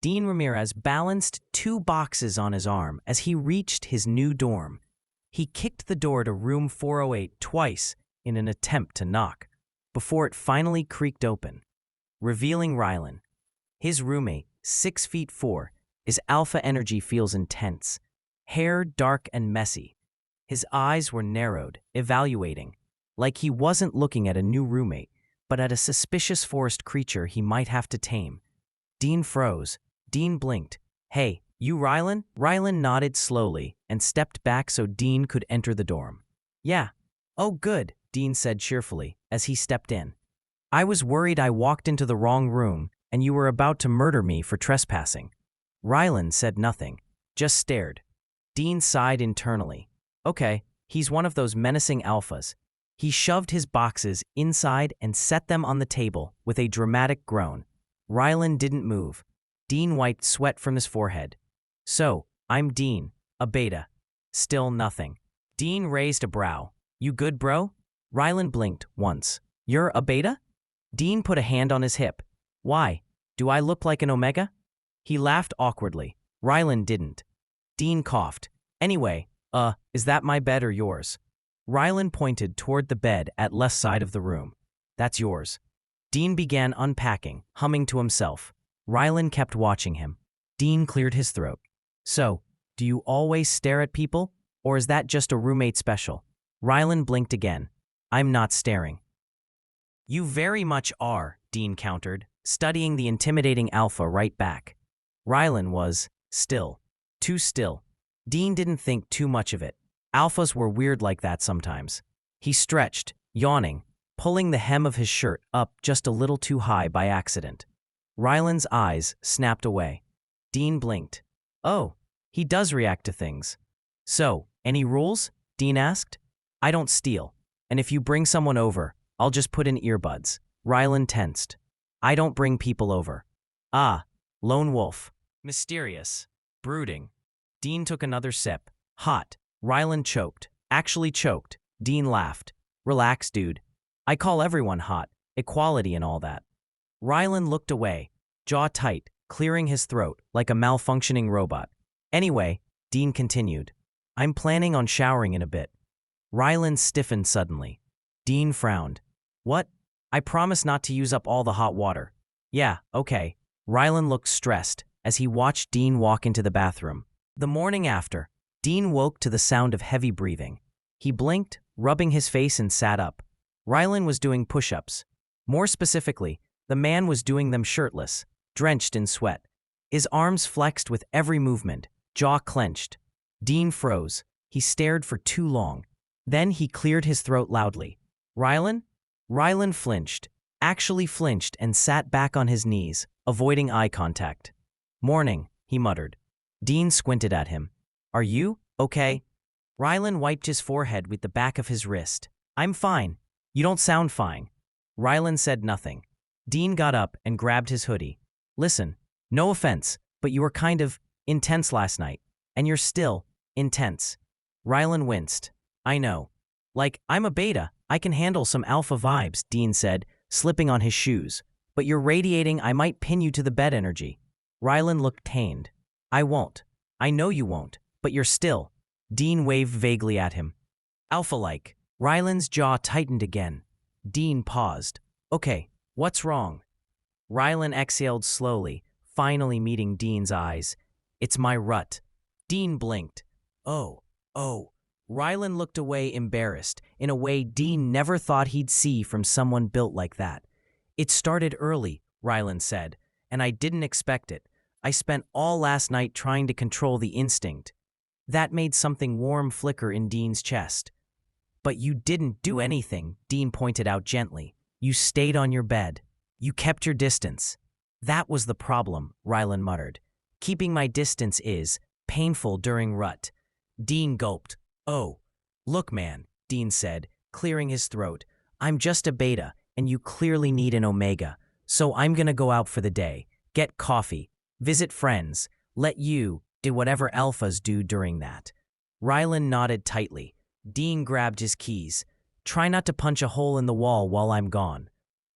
Dean Ramirez balanced 2 boxes on his arm as he reached his new dorm. He kicked the door to room 408 twice in an attempt to knock, before it finally creaked open, revealing Ryland. His roommate, 6'4", his alpha energy feels intense, hair dark and messy. His eyes were narrowed, evaluating, like he wasn't looking at a new roommate, but at a suspicious forest creature he might have to tame. Dean froze. Dean blinked. "Hey, you Ryland?" Ryland nodded slowly and stepped back so Dean could enter the dorm. "Yeah." "Oh, good," Dean said cheerfully as he stepped in. "I was worried I walked into the wrong room and you were about to murder me for trespassing." Ryland said nothing, just stared. Dean sighed internally. Okay, he's one of those menacing alphas. He shoved his boxes inside and set them on the table with a dramatic groan. Ryland didn't move. Dean wiped sweat from his forehead. "So, I'm Dean, a beta." Still nothing. Dean raised a brow. "You good, bro?" Ryland blinked once. "You're a beta?" Dean put a hand on his hip. "Why? Do I look like an omega?" He laughed awkwardly. Ryland didn't. Dean coughed. "Anyway, is that my bed or yours?" Ryland pointed toward the bed at left side of the room. "That's yours." Dean began unpacking, humming to himself. Ryland kept watching him. Dean cleared his throat. "So, do you always stare at people? Or is that just a roommate special?" Ryland blinked again. "I'm not staring." "You very much are," Dean countered, studying the intimidating alpha right back. Ryland was still. Too still. Dean didn't think too much of it. Alphas were weird like that sometimes. He stretched, yawning, pulling the hem of his shirt up just a little too high by accident. Ryland's eyes snapped away. Dean blinked. "Oh, he does react to things." "So, any rules?" Dean asked. "I don't steal, and if you bring someone over, I'll just put in earbuds." Ryland tensed. "I don't bring people over." "Ah, lone wolf. Mysterious. Brooding." Dean took another sip. "Hot." Ryland choked. Actually choked. Dean laughed. "Relax, dude. I call everyone hot. Equality and all that." Ryland looked away, jaw tight, clearing his throat like a malfunctioning robot. "Anyway," Dean continued, "I'm planning on showering in a bit." Ryland stiffened suddenly. Dean frowned. "What?" "I promise not to use up all the hot water." "Yeah, okay." Ryland looked stressed as he watched Dean walk into the bathroom. The morning after, Dean woke to the sound of heavy breathing. He blinked, rubbing his face, and sat up. Ryland was doing push-ups. More specifically, the man was doing them shirtless, drenched in sweat. His arms flexed with every movement, jaw clenched. Dean froze. He stared for too long. Then he cleared his throat loudly. "Ryland?" Ryland flinched, actually flinched, and sat back on his knees, avoiding eye contact. "Morning," he muttered. Dean squinted at him. "Are you okay?" Ryland wiped his forehead with the back of his wrist. "I'm fine. You don't sound fine." Ryland said nothing. Dean got up and grabbed his hoodie. "Listen, no offense, but you were kind of intense last night, and you're still intense." Ryland winced. "I know. Like, I'm a beta. I can handle some alpha vibes," Dean said, slipping on his shoes. "But you're radiating I might pin you to the bed energy." Ryland looked pained. "I won't. I know you won't, but you're still." Dean waved vaguely at him. "Alpha-like." Ryland's jaw tightened again. Dean paused. "Okay, what's wrong?" Ryland exhaled slowly, finally meeting Dean's eyes. "It's my rut." Dean blinked. Oh. Ryland looked away embarrassed, in a way Dean never thought he'd see from someone built like that. "It started early," Ryland said, "and I didn't expect it. I spent all last night trying to control the instinct." That made something warm flicker in Dean's chest. "But you didn't do anything," Dean pointed out gently. "You stayed on your bed. You kept your distance." "That was the problem," Ryland muttered. "Keeping my distance is painful during rut." Dean gulped. "Oh, look, man," Dean said, clearing his throat. "I'm just a beta, and you clearly need an omega. So I'm gonna go out for the day, get coffee, visit friends, let you do whatever alphas do during that." Ryland nodded tightly. Dean grabbed his keys. "Try not to punch a hole in the wall while I'm gone."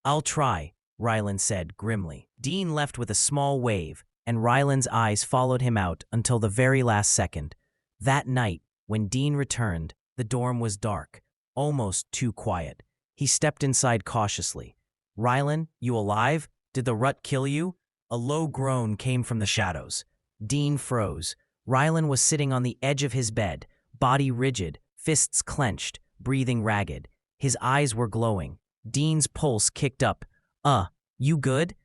"I'll try," Ryland said grimly. Dean left with a small wave, and Ryland's eyes followed him out until the very last second. That night, when Dean returned, the dorm was dark, almost too quiet. He stepped inside cautiously. "Ryland, you alive? Did the rut kill you?" A low groan came from the shadows. Dean froze. Ryland was sitting on the edge of his bed, body rigid, fists clenched, breathing ragged. His eyes were glowing. Dean's pulse kicked up. You good?"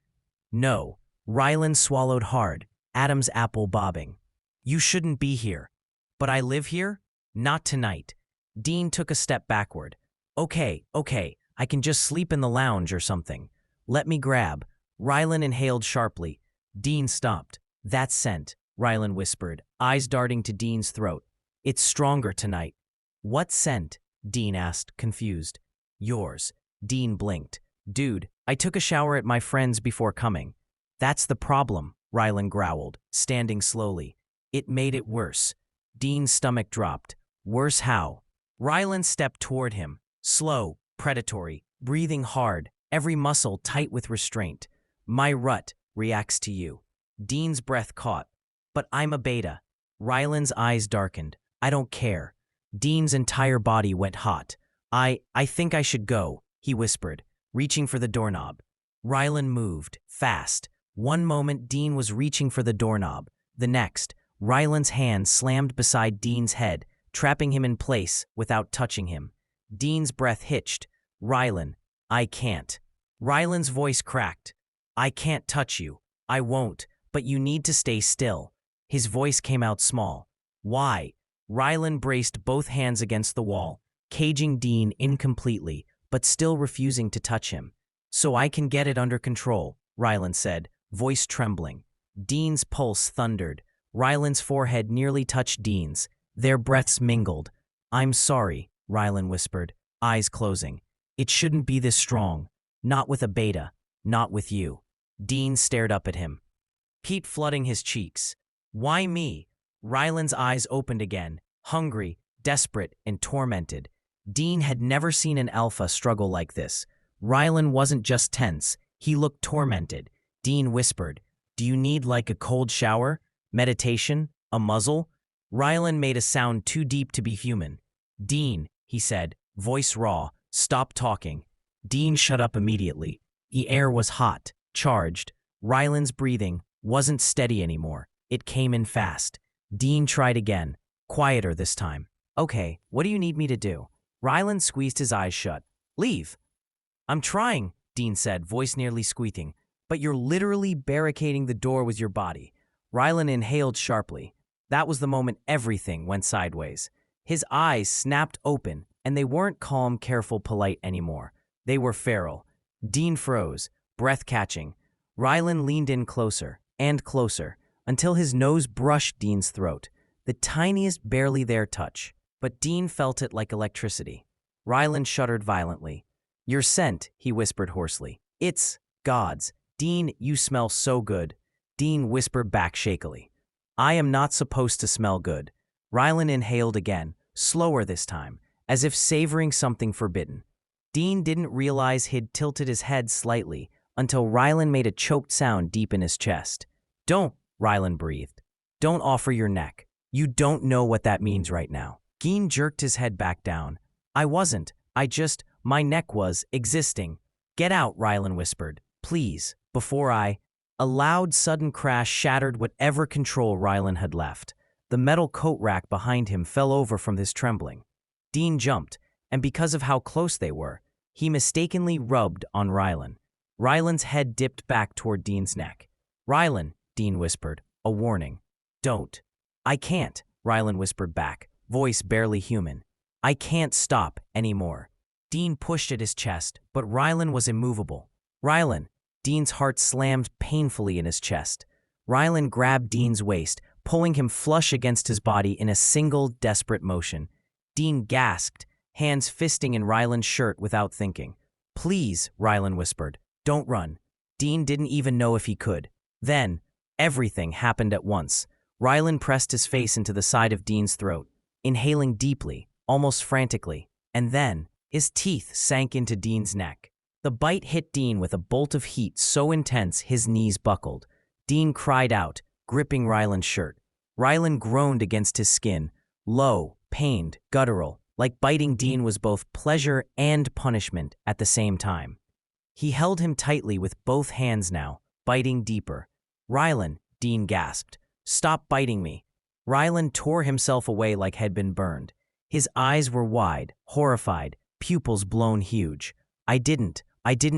"No." Ryland swallowed hard, Adam's apple bobbing. "You shouldn't be here." "But I live here?" "Not tonight." Dean took a step backward. Okay, I can just sleep in the lounge or something. Let me grab." Ryland inhaled sharply. Dean stopped. "That scent," Ryland whispered, eyes darting to Dean's throat. "It's stronger tonight." "What scent?" Dean asked, confused. "Yours." Dean blinked. "Dude, I took a shower at my friend's before coming." "That's the problem," Ryland growled, standing slowly. "It made it worse." Dean's stomach dropped. "Worse how?" Ryland stepped toward him, slow, predatory, breathing hard, every muscle tight with restraint. "My rut reacts to you." Dean's breath caught. "But I'm a beta." Ryland's eyes darkened. "I don't care." Dean's entire body went hot. I think I should go," he whispered, reaching for the doorknob. Ryland moved, fast. One moment Dean was reaching for the doorknob. The next, Ryland's hand slammed beside Dean's head, trapping him in place without touching him. Dean's breath hitched. "Ryland, I can't." Ryland's voice cracked. "I can't touch you. I won't, but you need to stay still." His voice came out small. "Why?" Ryland braced both hands against the wall, caging Dean incompletely, but still refusing to touch him. "So I can get it under control," Ryland said, voice trembling. Dean's pulse thundered. Ryland's forehead nearly touched Dean's. Their breaths mingled. "I'm sorry," Ryland whispered, eyes closing. "It shouldn't be this strong. Not with a beta. Not with you." Dean stared up at him, heat flooding his cheeks. "Why me?" Ryland's eyes opened again, hungry, desperate, and tormented. Dean had never seen an alpha struggle like this. Ryland wasn't just tense, he looked tormented. Dean whispered, "Do you need like a cold shower? Meditation? A muzzle?" Ryland made a sound too deep to be human. "Dean," he said, voice raw, "stop talking." Dean shut up immediately. The air was hot, charged. Ryland's breathing wasn't steady anymore. It came in fast. Dean tried again, quieter this time. "Okay, what do you need me to do?" Ryland squeezed his eyes shut. "Leave." "I'm trying," Dean said, voice nearly squeaking. "But you're literally barricading the door with your body." Ryland inhaled sharply. That was the moment everything went sideways. His eyes snapped open, and they weren't calm, careful, polite anymore. They were feral. Dean froze, breath catching. Ryland leaned in closer and closer until his nose brushed Dean's throat, the tiniest, barely there touch. But Dean felt it like electricity. Ryland shuddered violently. "Your scent," he whispered hoarsely. "It's God's." "Dean, you smell so good." Dean whispered back shakily. "I am not supposed to smell good." Ryland inhaled again, slower this time, as if savoring something forbidden. Dean didn't realize he'd tilted his head slightly until Ryland made a choked sound deep in his chest. "Don't," Ryland breathed. "Don't offer your neck. You don't know what that means right now." Dean jerked his head back down. "I wasn't. My neck was existing." "Get out," Ryland whispered. "Please, before I—" A loud, sudden crash shattered whatever control Ryland had left. The metal coat rack behind him fell over from his trembling. Dean jumped, and because of how close they were, he mistakenly rubbed on Ryland. Ryland's head dipped back toward Dean's neck. "Ryland," Dean whispered, a warning. "Don't." "I can't," Ryland whispered back, voice barely human. "I can't stop anymore." Dean pushed at his chest, but Ryland was immovable. "Ryland!" Dean's heart slammed painfully in his chest. Ryland grabbed Dean's waist, pulling him flush against his body in a single, desperate motion. Dean gasped, hands fisting in Ryland's shirt without thinking. "Please," Ryland whispered, "don't run." Dean didn't even know if he could. Then, everything happened at once. Ryland pressed his face into the side of Dean's throat, inhaling deeply, almost frantically, and then his teeth sank into Dean's neck. The bite hit Dean with a bolt of heat so intense his knees buckled. Dean cried out, gripping Ryland's shirt. Ryland groaned against his skin, low, pained, guttural, like biting Dean was both pleasure and punishment at the same time. He held him tightly with both hands now, biting deeper. "Ryland," Dean gasped, "stop biting me." Ryland tore himself away like he'd been burned. His eyes were wide, horrified, pupils blown huge. I didn't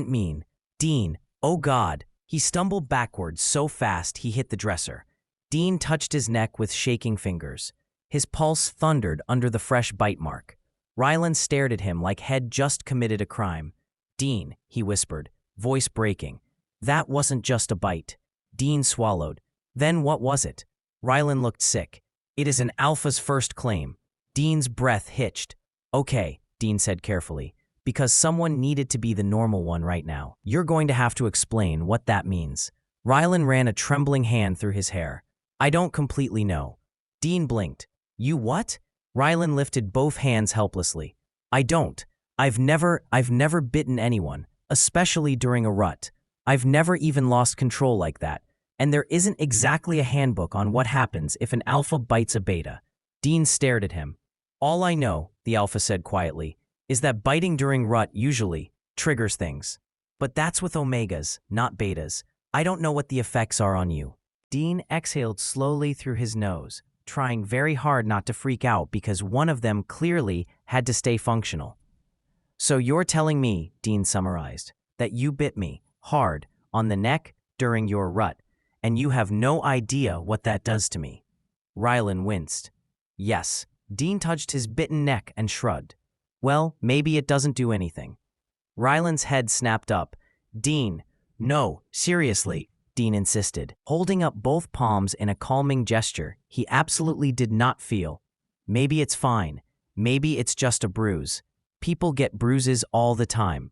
mean. Dean, oh God." He stumbled backwards so fast he hit the dresser. Dean touched his neck with shaking fingers. His pulse thundered under the fresh bite mark. Ryland stared at him like he'd just committed a crime. "Dean," he whispered, voice breaking. "That wasn't just a bite." Dean swallowed. "Then what was it?" Ryland looked sick. "It is an alpha's first claim." Dean's breath hitched. "Okay," Dean said carefully, "because someone needed to be the normal one right now. You're going to have to explain what that means." Ryland ran a trembling hand through his hair. "I don't completely know." Dean blinked. "You what?" Ryland lifted both hands helplessly. "I don't. I've never bitten anyone, especially during a rut. I've never even lost control like that. And there isn't exactly a handbook on what happens if an alpha bites a beta." Dean stared at him. "All I know," the alpha said quietly, "is that biting during rut usually triggers things. But that's with omegas, not betas. I don't know what the effects are on you." Dean exhaled slowly through his nose, trying very hard not to freak out because one of them clearly had to stay functional. "So you're telling me," Dean summarized, "that you bit me, hard, on the neck during your rut, and you have no idea what that does to me." Ryland winced. "Yes." Dean touched his bitten neck and shrugged. "Well, maybe it doesn't do anything." Ryland's head snapped up. "Dean, no, seriously," Dean insisted, holding up both palms in a calming gesture he absolutely did not feel. "Maybe it's fine. Maybe it's just a bruise. People get bruises all the time.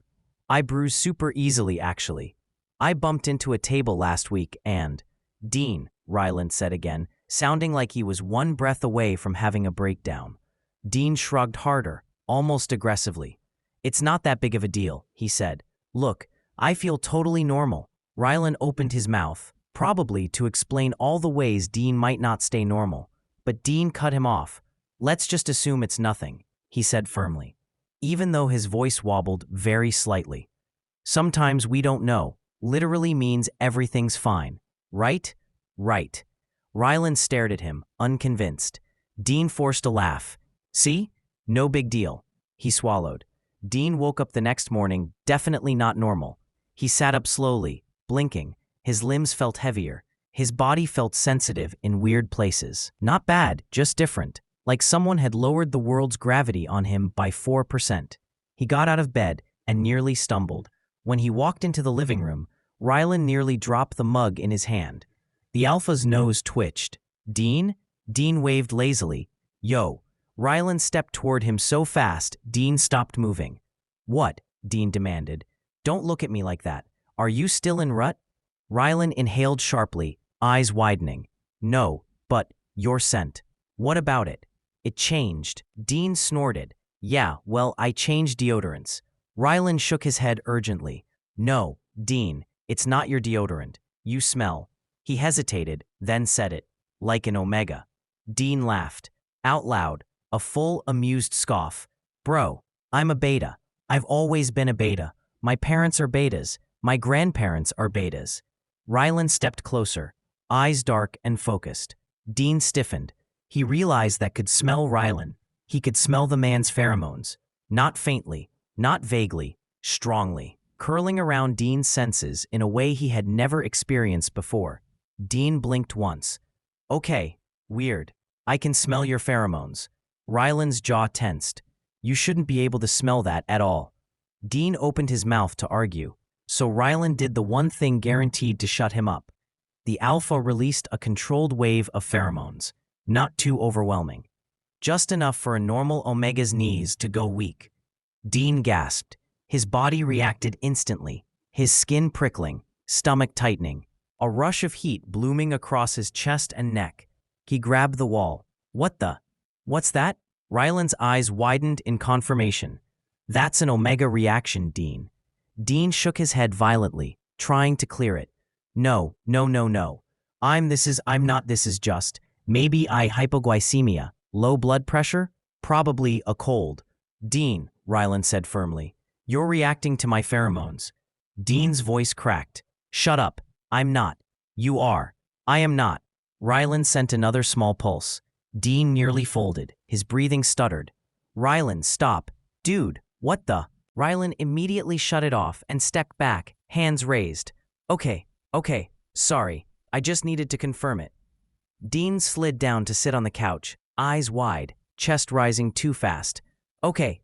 I bruise super easily, actually. I bumped into a table last week and—" "Dean," Ryland said again, sounding like he was one breath away from having a breakdown. Dean shrugged harder, almost aggressively. "It's not that big of a deal," he said. "Look, I feel totally normal." Ryland opened his mouth, probably to explain all the ways Dean might not stay normal. But Dean cut him off. "Let's just assume it's nothing," he said firmly, even though his voice wobbled very slightly. "Sometimes we don't know literally means everything's fine, right?" "Right." Ryland stared at him, unconvinced. Dean forced a laugh. "See? No big deal." He swallowed. Dean woke up the next morning, definitely not normal. He sat up slowly, blinking. His limbs felt heavier. His body felt sensitive in weird places. Not bad, just different. Like someone had lowered the world's gravity on him by 4%. He got out of bed and nearly stumbled. When he walked into the living room, Ryland nearly dropped the mug in his hand. The alpha's nose twitched. "Dean?" Dean waved lazily. "Yo." Ryland stepped toward him so fast, Dean stopped moving. "What?" Dean demanded. "Don't look at me like that. Are you still in rut?" Ryland inhaled sharply, eyes widening. "No, but your scent. What about it?" "It changed." Dean snorted. "Yeah, well, I changed deodorants." Ryland shook his head urgently. "No, Dean, it's not your deodorant. You smell." He hesitated, then said it. "Like an omega." Dean laughed. Out loud, a full, amused scoff. "Bro, I'm a beta. I've always been a beta. My parents are betas. My grandparents are betas." Ryland stepped closer, eyes dark and focused. Dean stiffened. He realized that could smell Ryland. He could smell the man's pheromones. Not faintly, not vaguely, strongly, curling around Dean's senses in a way he had never experienced before. Dean blinked once. "Okay, weird. I can smell your pheromones." Ryland's jaw tensed. "You shouldn't be able to smell that at all." Dean opened his mouth to argue, so Ryland did the one thing guaranteed to shut him up. The alpha released a controlled wave of pheromones, not too overwhelming. Just enough for a normal omega's knees to go weak. Dean gasped. His body reacted instantly, his skin prickling, stomach tightening, a rush of heat blooming across his chest and neck. He grabbed the wall. What's that?" Ryland's eyes widened in confirmation. "That's an omega reaction, Dean." Dean shook his head violently, trying to clear it. No. I'm not, this is just. Maybe I hypoglycemia, low blood pressure, probably a cold. Dean, Ryland said firmly, you're reacting to my pheromones. Dean's voice cracked. Shut up. I'm not. You are. I am not. Ryland sent another small pulse. Dean nearly folded. His breathing stuttered. Ryland, stop. Dude, what the? Ryland immediately shut it off and stepped back, hands raised. Okay, sorry. I just needed to confirm it. Dean slid down to sit on the couch, eyes wide, chest rising too fast. Okay,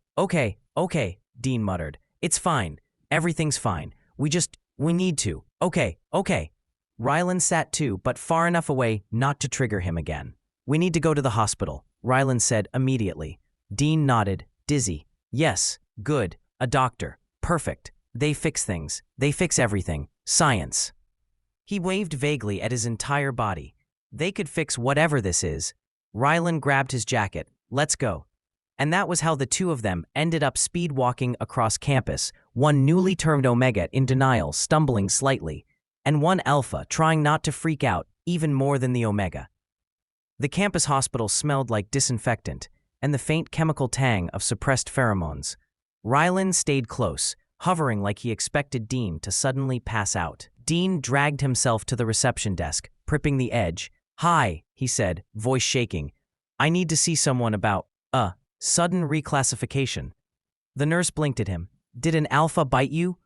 Dean muttered. It's fine. Everything's fine. We need to. Okay. Ryland sat too, but far enough away not to trigger him again. We need to go to the hospital, Ryland said immediately. Dean nodded, dizzy. Yes, good. A doctor. Perfect. They fix things. They fix everything. Science. He waved vaguely at his entire body. They could fix whatever this is. Ryland grabbed his jacket. Let's go. And that was how the two of them ended up speed walking across campus, one newly termed Omega in denial, stumbling slightly, and one Alpha trying not to freak out even more than the Omega. The campus hospital smelled like disinfectant and the faint chemical tang of suppressed pheromones. Ryland stayed close, hovering like he expected Dean to suddenly pass out. Dean dragged himself to the reception desk, pripping the edge. Hi, he said, voice shaking. I need to see someone about, sudden reclassification. The nurse blinked at him. Did an Alpha bite you?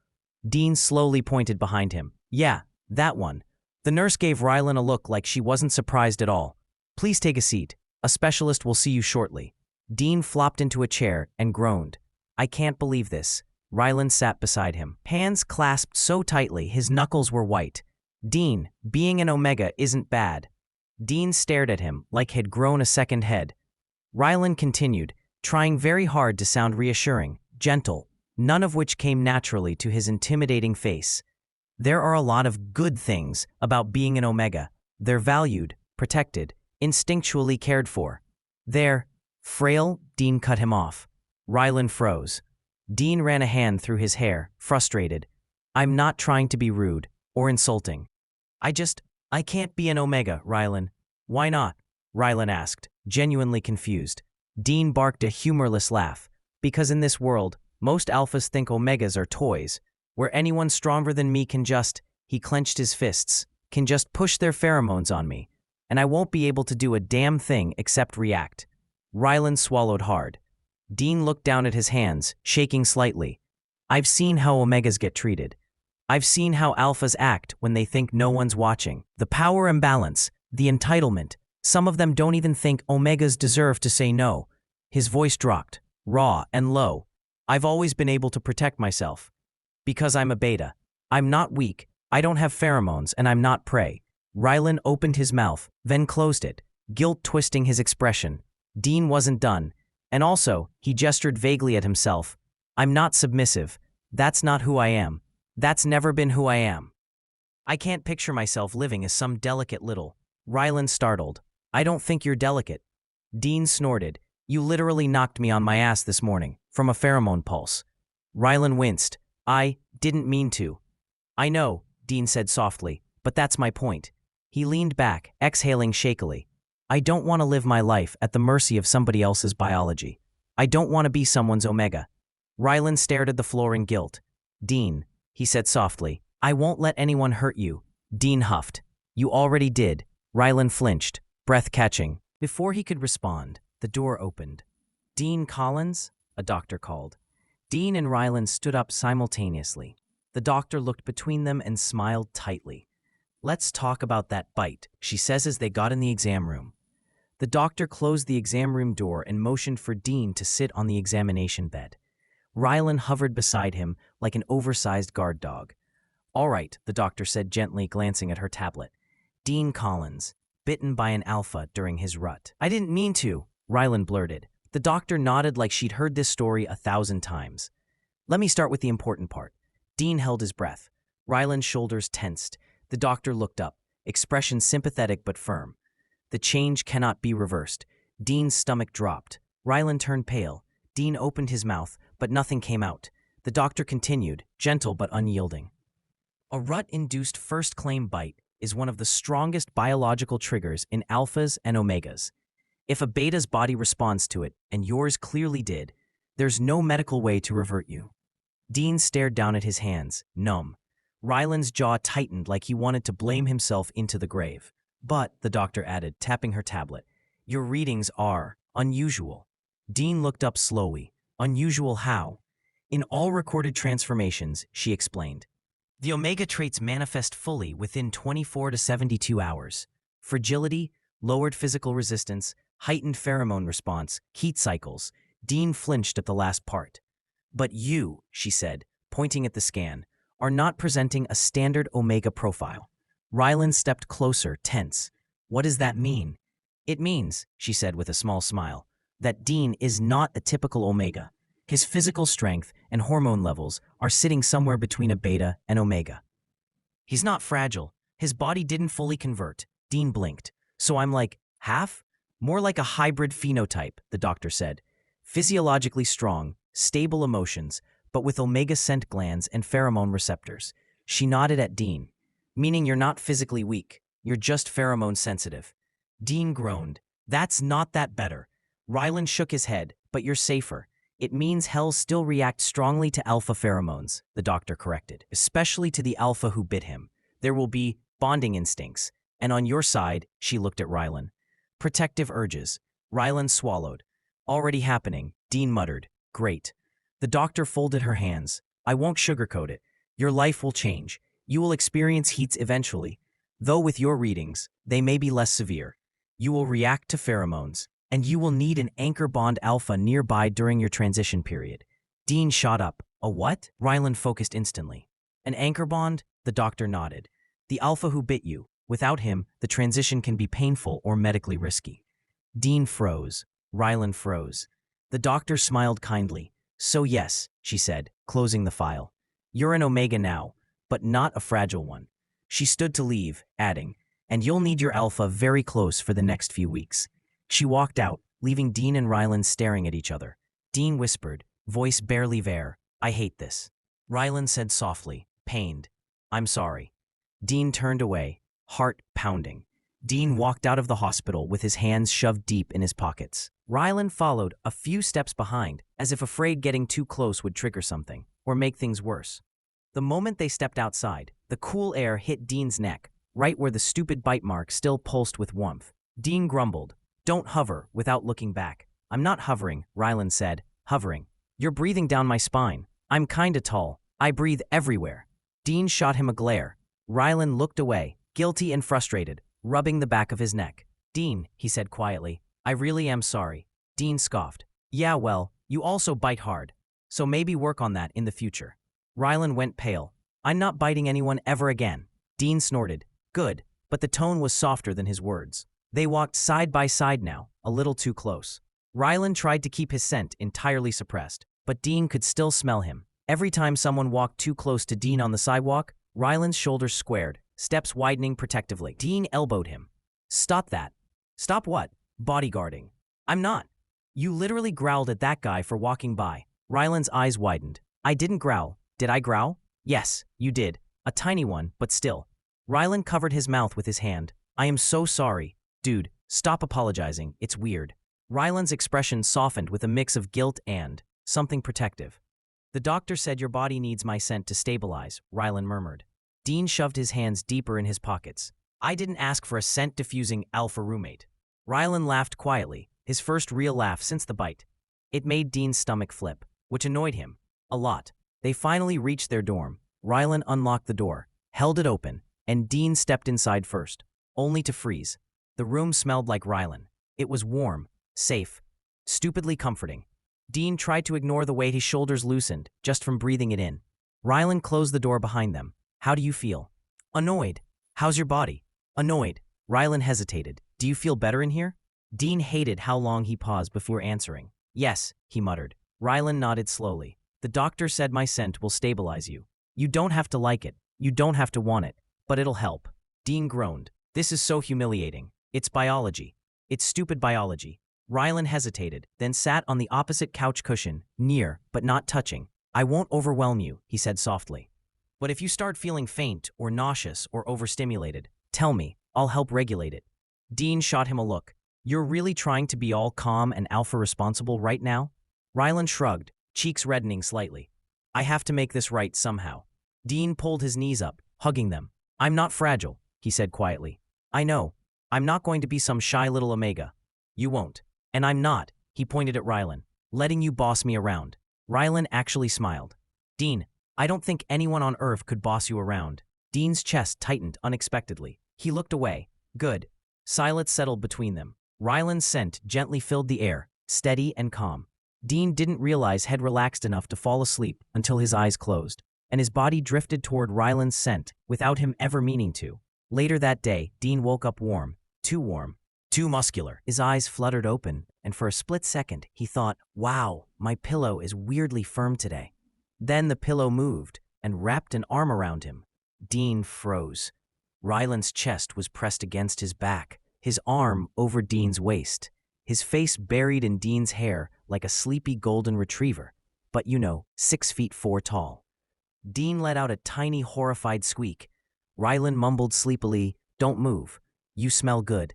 Dean slowly pointed behind him. Yeah, that one. The nurse gave Ryland a look like she wasn't surprised at all. Please take a seat. A specialist will see you shortly. Dean flopped into a chair and groaned. I can't believe this. Ryland sat beside him, hands clasped so tightly his knuckles were white. Dean, being an Omega isn't bad. Dean stared at him like he'd grown a second head. Ryland continued, trying very hard to sound reassuring, gentle, none of which came naturally to his intimidating face. There are a lot of good things about being an Omega. They're valued, protected, instinctually cared for. They're frail. Dean cut him off. Ryland froze. Dean ran a hand through his hair, frustrated. I'm not trying to be rude or insulting. I can't be an Omega, Ryland. Why not? Ryland asked, genuinely confused. Dean barked a humorless laugh. Because in this world, most Alphas think Omegas are toys, where anyone stronger than me he clenched his fists, can just push their pheromones on me, and I won't be able to do a damn thing except react. Ryland swallowed hard. Dean looked down at his hands, shaking slightly. I've seen how Omegas get treated. I've seen how Alphas act when they think no one's watching. The power imbalance, the entitlement. Some of them don't even think Omegas deserve to say no. His voice dropped, raw and low. I've always been able to protect myself. Because I'm a beta. I'm not weak, I don't have pheromones, and I'm not prey. Ryland opened his mouth, then closed it, guilt twisting his expression. Dean wasn't done. And also, he gestured vaguely at himself. I'm not submissive. That's not who I am. That's never been who I am. I can't picture myself living as some delicate little. Ryland startled. I don't think you're delicate. Dean snorted. You literally knocked me on my ass this morning, from a pheromone pulse. Ryland winced. I didn't mean to. I know, Dean said softly, but that's my point. He leaned back, exhaling shakily. I don't want to live my life at the mercy of somebody else's biology. I don't want to be someone's Omega. Ryland stared at the floor in guilt. Dean, he said softly, I won't let anyone hurt you. Dean huffed. You already did. Ryland flinched, breath catching. Before he could respond, the door opened. Dean Collins? A doctor called. Dean and Ryland stood up simultaneously. The doctor looked between them and smiled tightly. Let's talk about that bite, she says as they got in the exam room. The doctor closed the exam room door and motioned for Dean to sit on the examination bed. Ryland hovered beside him like an oversized guard dog. All right, the doctor said gently, glancing at her tablet. Dean Collins, bitten by an Alpha during his rut. I didn't mean to, Ryland blurted. The doctor nodded like she'd heard this story 1,000 times. Let me start with the important part. Dean held his breath. Ryland's shoulders tensed. The doctor looked up, expression sympathetic but firm. The change cannot be reversed. Dean's stomach dropped. Ryland turned pale. Dean opened his mouth, but nothing came out. The doctor continued, gentle but unyielding. A rut-induced first claim bite is one of the strongest biological triggers in alphas and omegas. If a beta's body responds to it, and yours clearly did, there's no medical way to revert you. Dean stared down at his hands, numb. Ryland's jaw tightened like he wanted to blame himself into the grave. But, the doctor added, tapping her tablet, your readings are unusual. Dean looked up slowly. Unusual how? In all recorded transformations, she explained. The omega traits manifest fully within 24 to 72 hours. Fragility, lowered physical resistance, heightened pheromone response, heat cycles. Dean flinched at the last part. But you, she said, pointing at the scan, are not presenting a standard omega profile. Ryland stepped closer, tense. What does that mean? It means, she said with a small smile, that Dean is not a typical omega. His physical strength and hormone levels are sitting somewhere between a beta and omega. He's not fragile. His body didn't fully convert. Dean blinked. So I'm like, half? More like a hybrid phenotype, the doctor said. Physiologically strong, stable emotions, but with omega scent glands and pheromone receptors. She nodded at Dean. Meaning you're not physically weak. You're just pheromone sensitive. Dean groaned. That's not that better. Ryland shook his head. But you're safer. It means hells still react strongly to alpha pheromones, the doctor corrected, especially to the alpha who bit him. There will be bonding instincts. And on your side, she looked at Ryland. Protective urges. Ryland swallowed. Already happening, Dean muttered. Great. The doctor folded her hands. I won't sugarcoat it. Your life will change. You will experience heats eventually. Though with your readings, they may be less severe. You will react to pheromones, and you will need an anchor bond alpha nearby during your transition period. Dean shot up. A what? Ryland focused instantly. An anchor bond? The doctor nodded. The alpha who bit you. Without him, the transition can be painful or medically risky. Dean froze. Ryland froze. The doctor smiled kindly. So yes, she said, closing the file. You're an omega now, but not a fragile one. She stood to leave, adding, and you'll need your alpha very close for the next few weeks. She walked out, leaving Dean and Ryland staring at each other. Dean whispered, voice barely there, I hate this. Ryland said softly, pained, I'm sorry. Dean turned away, heart pounding. Dean walked out of the hospital with his hands shoved deep in his pockets. Ryland followed a few steps behind, as if afraid getting too close would trigger something, or make things worse. The moment they stepped outside, the cool air hit Dean's neck, right where the stupid bite mark still pulsed with warmth. Dean grumbled, don't hover without looking back. I'm not hovering, Ryland said, hovering. You're breathing down my spine. I'm kinda tall. I breathe everywhere. Dean shot him a glare. Ryland looked away, guilty and frustrated, rubbing the back of his neck. Dean, he said quietly, I really am sorry. Dean scoffed. Yeah, well, you also bite hard. So maybe work on that in the future. Ryland went pale. I'm not biting anyone ever again. Dean snorted. Good, but the tone was softer than his words. They walked side by side now, a little too close. Ryland tried to keep his scent entirely suppressed, but Dean could still smell him. Every time someone walked too close to Dean on the sidewalk, Ryland's shoulders squared, steps widening protectively. Dean elbowed him. Stop that. Stop what? Bodyguarding. I'm not. You literally growled at that guy for walking by. Ryland's eyes widened. I didn't growl. Did I growl? Yes, you did. A tiny one, but still. Ryland covered his mouth with his hand. I am so sorry. Dude, stop apologizing. It's weird. Ryland's expression softened with a mix of guilt and something protective. The doctor said your body needs my scent to stabilize, Ryland murmured. Dean shoved his hands deeper in his pockets. I didn't ask for a scent-diffusing alpha roommate. Ryland laughed quietly, his first real laugh since the bite. It made Dean's stomach flip, which annoyed him. A lot. They finally reached their dorm. Ryland unlocked the door, held it open, and Dean stepped inside first, only to freeze. The room smelled like Ryland. It was warm, safe, stupidly comforting. Dean tried to ignore the way his shoulders loosened, just from breathing it in. Ryland closed the door behind them. How do you feel? Annoyed. How's your body? Annoyed. Ryland hesitated. Do you feel better in here? Dean hated how long he paused before answering. Yes, he muttered. Ryland nodded slowly. The doctor said my scent will stabilize you. You don't have to like it. You don't have to want it. But it'll help. Dean groaned. This is so humiliating. It's biology. It's stupid biology. Ryland hesitated, then sat on the opposite couch cushion, near, but not touching. I won't overwhelm you, he said softly. But if you start feeling faint or nauseous or overstimulated, Tell me, I'll help regulate it. Dean shot him a look. You're really trying to be all calm and alpha responsible right now? Ryland shrugged, cheeks reddening slightly. I have to make this right somehow. Dean pulled his knees up, hugging them. I'm not fragile, he said quietly. I know. I'm not going to be some shy little Omega. You won't. And I'm not, he pointed at Ryland, letting you boss me around. Ryland actually smiled. Dean, I don't think anyone on Earth could boss you around. Dean's chest tightened unexpectedly. He looked away. Good. Silence settled between them. Ryland's scent gently filled the air, steady and calm. Dean didn't realize had relaxed enough to fall asleep until his eyes closed, and his body drifted toward Ryland's scent without him ever meaning to. Later that day, Dean woke up warm, too muscular. His eyes fluttered open, and for a split second, he thought, wow, my pillow is weirdly firm today. Then the pillow moved and wrapped an arm around him. Dean froze. Ryland's chest was pressed against his back, his arm over Dean's waist, his face buried in Dean's hair like a sleepy golden retriever, but 6'4" tall. Dean let out a tiny horrified squeak. Ryland mumbled sleepily, "Don't move. You smell good."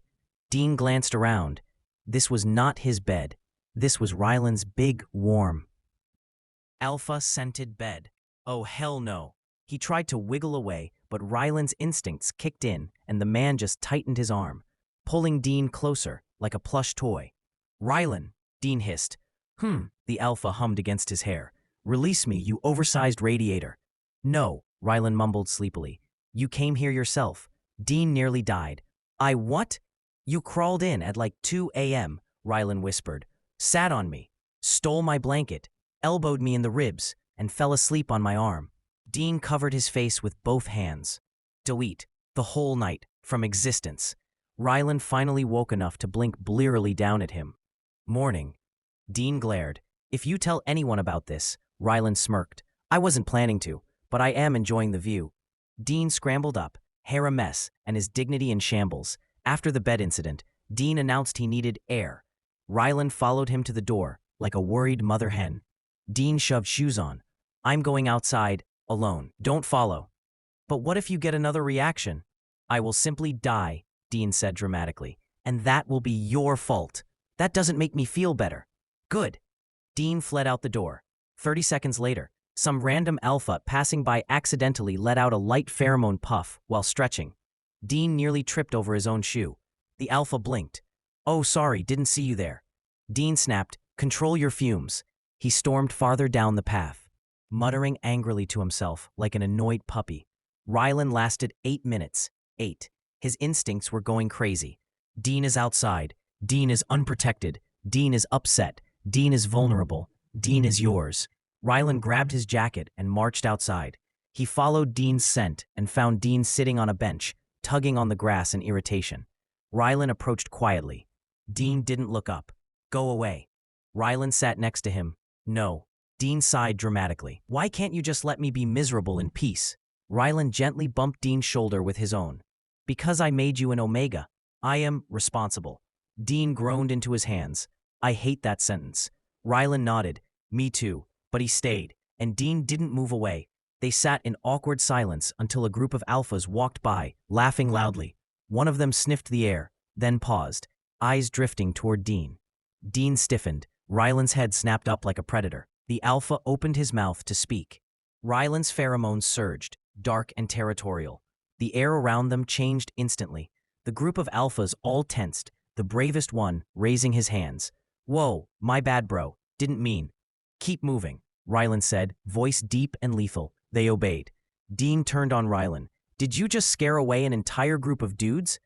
Dean glanced around. This was not his bed. This was Ryland's big, warm, alpha-scented bed. Oh, hell no. He tried to wiggle away, but Ryland's instincts kicked in, and the man just tightened his arm, pulling Dean closer, like a plush toy. Ryland, Dean hissed. The alpha hummed against his hair. Release me, you oversized radiator. No, Ryland mumbled sleepily. You came here yourself. Dean nearly died. I what? You crawled in at like 2 a.m., Ryland whispered, sat on me, stole my blanket, elbowed me in the ribs, and fell asleep on my arm. Dean covered his face with both hands. Delete, the whole night, from existence. Ryland finally woke enough to blink blearily down at him. Morning. Dean glared. If you tell anyone about this, Ryland smirked. I wasn't planning to, but I am enjoying the view. Dean scrambled up, hair a mess, and his dignity in shambles. After the bed incident, Dean announced he needed air. Ryland followed him to the door, like a worried mother hen. Dean shoved shoes on. I'm going outside, alone. Don't follow. But what if you get another reaction? I will simply die, Dean said dramatically, and that will be your fault. That doesn't make me feel better. Good. Dean fled out the door. 30 seconds later, some random alpha passing by accidentally let out a light pheromone puff while stretching. Dean nearly tripped over his own shoe. The alpha blinked. Oh, sorry, didn't see you there. Dean snapped, control your fumes. He stormed farther down the path, muttering angrily to himself like an annoyed puppy. Ryland lasted 8 minutes. 8. His instincts were going crazy. Dean is outside. Dean is unprotected. Dean is upset. Dean is vulnerable. Dean is yours. Ryland grabbed his jacket and marched outside. He followed Dean's scent and found Dean sitting on a bench, tugging on the grass in irritation. Ryland approached quietly. Dean didn't look up. Go away. Ryland sat next to him. No. Dean sighed dramatically. Why can't you just let me be miserable in peace? Ryland gently bumped Dean's shoulder with his own. Because I made you an Omega. I am responsible. Dean groaned into his hands. I hate that sentence. Ryland nodded. Me too. But he stayed, and Dean didn't move away. They sat in awkward silence until a group of alphas walked by, laughing loudly. One of them sniffed the air, then paused, eyes drifting toward Dean. Dean stiffened. Ryland's head snapped up like a predator. The alpha opened his mouth to speak. Ryland's pheromones surged, dark and territorial. The air around them changed instantly. The group of alphas all tensed, the bravest one raising his hands. Whoa, my bad bro, didn't mean. Keep moving, Ryland said, voice deep and lethal. They obeyed. Dean turned on Ryland. Did you just scare away an entire group of dudes?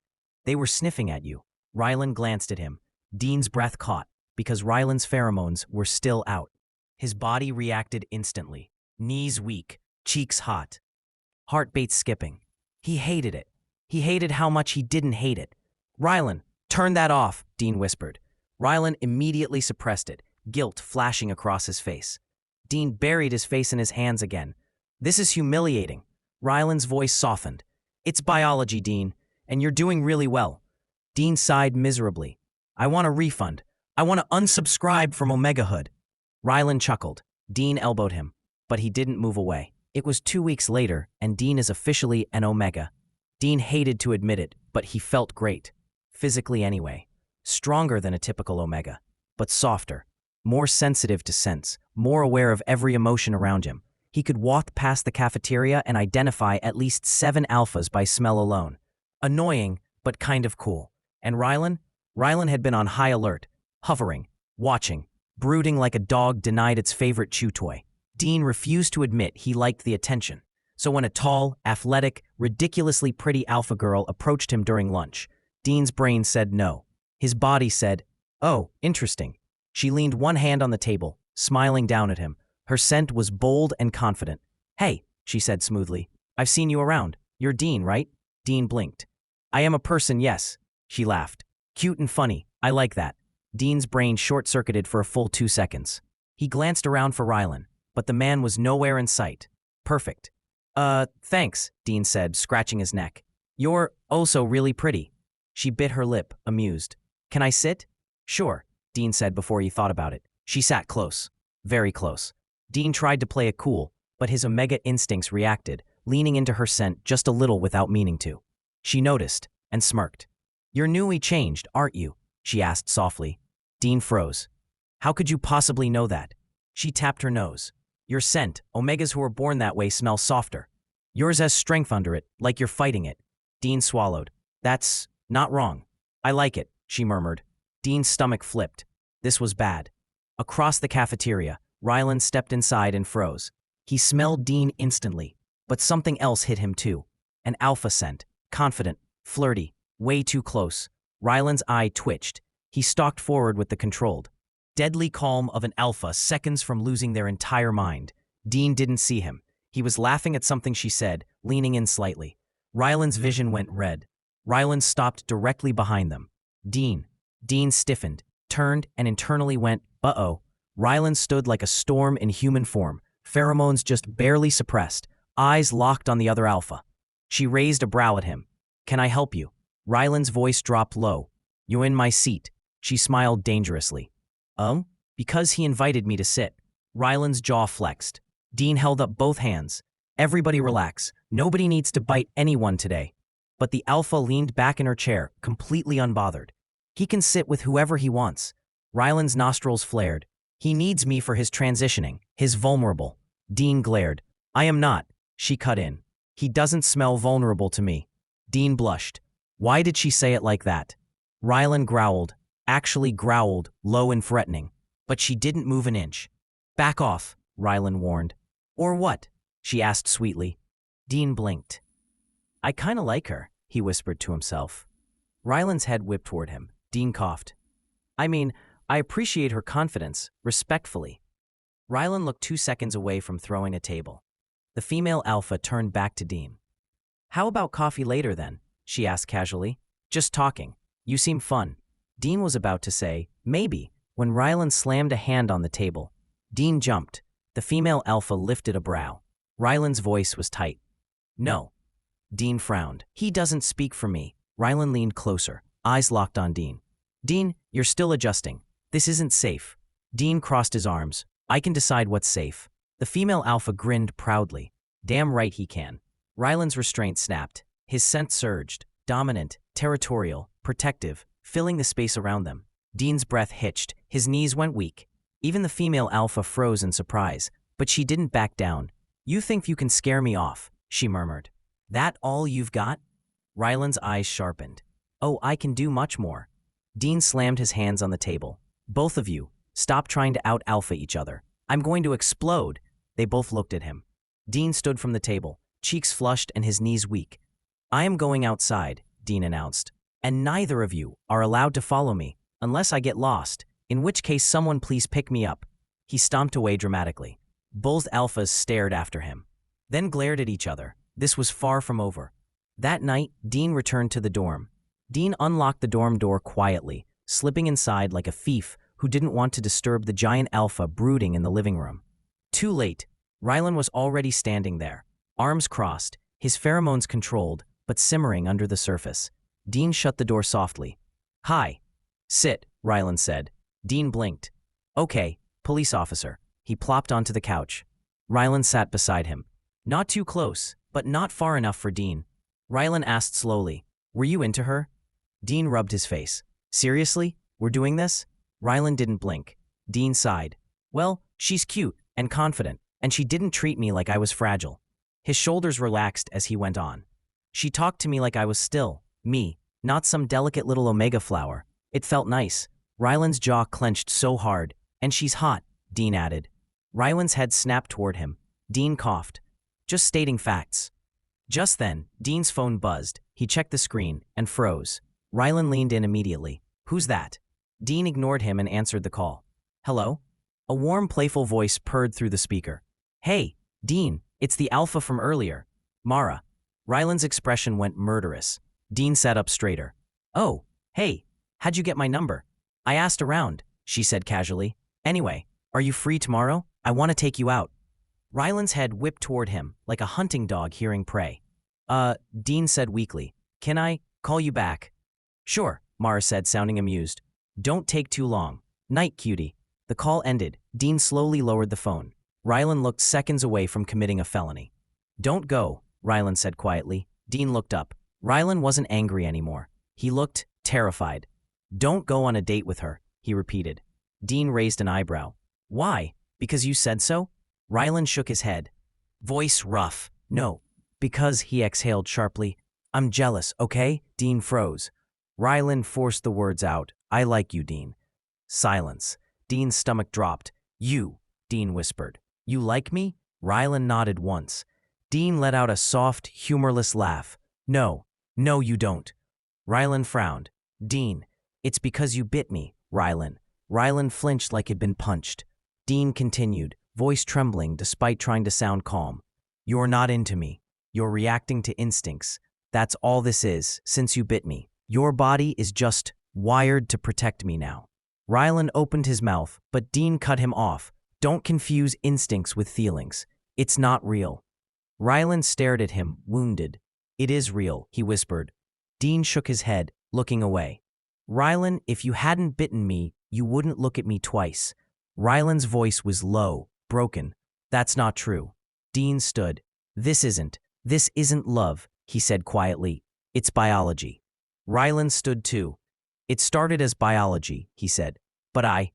They were sniffing at you. Ryland glanced at him. Dean's breath caught, because Ryland's pheromones were still out. His body reacted instantly. Knees weak, cheeks hot, heartbeat skipping. He hated it. He hated how much he didn't hate it. Ryland, turn that off, Dean whispered. Ryland immediately suppressed it, guilt flashing across his face. Dean buried his face in his hands again. This is humiliating. Ryland's voice softened. It's biology, Dean, and you're doing really well. Dean sighed miserably. I want a refund. I want to unsubscribe from Omegahood. Ryland chuckled. Dean elbowed him, but he didn't move away. It was 2 weeks later, and Dean is officially an Omega. Dean hated to admit it, but he felt great. Physically anyway. Stronger than a typical Omega, but softer. More sensitive to sense, more aware of every emotion around him. He could walk past the cafeteria and identify at least 7 alphas by smell alone. Annoying, but kind of cool. And Ryland? Ryland had been on high alert, hovering, watching, brooding like a dog denied its favorite chew toy. Dean refused to admit he liked the attention. So when a tall, athletic, ridiculously pretty alpha girl approached him during lunch, Dean's brain said no. His body said, "Oh, interesting." She leaned one hand on the table, smiling down at him. Her scent was bold and confident. "Hey," she said smoothly. "I've seen you around. You're Dean, right?" Dean blinked. "I am a person, yes." She laughed. "Cute and funny. I like that." Dean's brain short-circuited for a full 2 seconds. He glanced around for Ryland, but the man was nowhere in sight. "Perfect." Thanks," Dean said, scratching his neck. "You're oh-so really pretty." She bit her lip, amused. "Can I sit?" "Sure," Dean said before he thought about it. She sat close. Very close. Dean tried to play it cool, but his Omega instincts reacted, leaning into her scent just a little without meaning to. She noticed, and smirked. "You're newly changed, aren't you?" she asked softly. Dean froze. "How could you possibly know that?" She tapped her nose. "Your scent, Omegas who are born that way smell softer. Yours has strength under it, like you're fighting it." Dean swallowed. "That's not wrong. I like it," she murmured. Dean's stomach flipped. This was bad. Across the cafeteria, Ryland stepped inside and froze. He smelled Dean instantly, but something else hit him too. An alpha scent, confident, flirty, way too close. Ryland's eye twitched. He stalked forward with the controlled, deadly calm of an alpha seconds from losing their entire mind. Dean didn't see him. He was laughing at something she said, leaning in slightly. Ryland's vision went red. Ryland stopped directly behind them. Dean. Dean stiffened, turned, and internally went, "Uh-oh." Ryland stood like a storm in human form, pheromones just barely suppressed, eyes locked on the other alpha. She raised a brow at him. "Can I help you?" Ryland's voice dropped low. "You in my seat." She smiled dangerously. Because he invited me to sit." Ryland's jaw flexed. Dean held up both hands. "Everybody relax. Nobody needs to bite anyone today." But the alpha leaned back in her chair, completely unbothered. "He can sit with whoever he wants." Ryland's nostrils flared. "He needs me for his transitioning, his vulnerable." Dean glared. "I am not." She cut in. "He doesn't smell vulnerable to me." Dean blushed. Why did she say it like that? Ryland growled, actually growled, low and threatening. But she didn't move an inch. "Back off," Ryland warned. "Or what?" she asked sweetly. Dean blinked. "I kinda like her," he whispered to himself. Ryland's head whipped toward him. Dean coughed. "I mean, I appreciate her confidence, respectfully." Ryland looked 2 seconds away from throwing a table. The female alpha turned back to Dean. "How about coffee later then?" she asked casually. "Just talking. You seem fun." Dean was about to say, "Maybe," when Ryland slammed a hand on the table. Dean jumped. The female alpha lifted a brow. Ryland's voice was tight. "No." Dean frowned. "He doesn't speak for me." Ryland leaned closer, eyes locked on Dean. "Dean, you're still adjusting. This isn't safe." Dean crossed his arms. "I can decide what's safe." The female alpha grinned proudly. "Damn right he can." Ryland's restraint snapped. His scent surged, dominant, territorial, protective, filling the space around them. Dean's breath hitched. His knees went weak. Even the female alpha froze in surprise, but she didn't back down. "You think you can scare me off," she murmured. "That all you've got?" Ryland's eyes sharpened. "Oh, I can do much more." Dean slammed his hands on the table. "Both of you, stop trying to out-alpha each other. I'm going to explode." They both looked at him. Dean stood from the table, cheeks flushed and his knees weak. "I am going outside," Dean announced. "And neither of you are allowed to follow me, unless I get lost, in which case someone please pick me up." He stomped away dramatically. Both alphas stared after him, then glared at each other. This was far from over. That night, Dean returned to the dorm. Dean unlocked the dorm door quietly, slipping inside like a thief who didn't want to disturb the giant alpha brooding in the living room. Too late. Ryland was already standing there, arms crossed, his pheromones controlled, but simmering under the surface. Dean shut the door softly. "Hi." "Sit," Ryland said. Dean blinked. "Okay, police officer." He plopped onto the couch. Ryland sat beside him. Not too close, but not far enough for Dean. Ryland asked slowly. Were you into her? Dean rubbed his face. Seriously? We're doing this? Ryland didn't blink. Dean sighed. Well, she's cute and confident, and she didn't treat me like I was fragile. His shoulders relaxed as he went on. She talked to me like I was still, me, not some delicate little omega flower. It felt nice. Ryland's jaw clenched so hard. And she's hot, Dean added. Ryland's head snapped toward him. Dean coughed. Just stating facts. Just then, Dean's phone buzzed. He checked the screen and froze. Ryland leaned in immediately. Who's that? Dean ignored him and answered the call. Hello? A warm, playful voice purred through the speaker. Hey, Dean, it's the alpha from earlier. Mara. Ryland's expression went murderous. Dean sat up straighter. Oh, hey, how'd you get my number? I asked around, she said casually. Anyway, are you free tomorrow? I want to take you out. Ryland's head whipped toward him, like a hunting dog hearing prey. Dean said weakly. Can I call you back? Sure, Mara said, sounding amused. Don't take too long. Night, cutie. The call ended. Dean slowly lowered the phone. Ryland looked seconds away from committing a felony. Don't go, Ryland said quietly. Dean looked up. Ryland wasn't angry anymore. He looked terrified. Don't go on a date with her, he repeated. Dean raised an eyebrow. Why? Because you said so? Ryland shook his head. Voice rough. No. Because, he exhaled sharply. I'm jealous, okay? Dean froze. Ryland forced the words out. I like you, Dean. Silence. Dean's stomach dropped. You, Dean whispered. You like me? Ryland nodded once. Dean let out a soft, humorless laugh. No, you don't. Ryland frowned. Dean, it's because you bit me, Ryland. Ryland flinched like he'd been punched. Dean continued, voice trembling despite trying to sound calm. You're not into me. You're reacting to instincts. That's all this is, since you bit me. Your body is just wired to protect me now. Ryland opened his mouth, but Dean cut him off. Don't confuse instincts with feelings. It's not real. Ryland stared at him, wounded. It is real, he whispered. Dean shook his head, looking away. Ryland, if you hadn't bitten me, you wouldn't look at me twice. Ryland's voice was low, broken. That's not true. Dean stood. This isn't love, he said quietly. It's biology. Ryland stood too. It started as biology, he said. But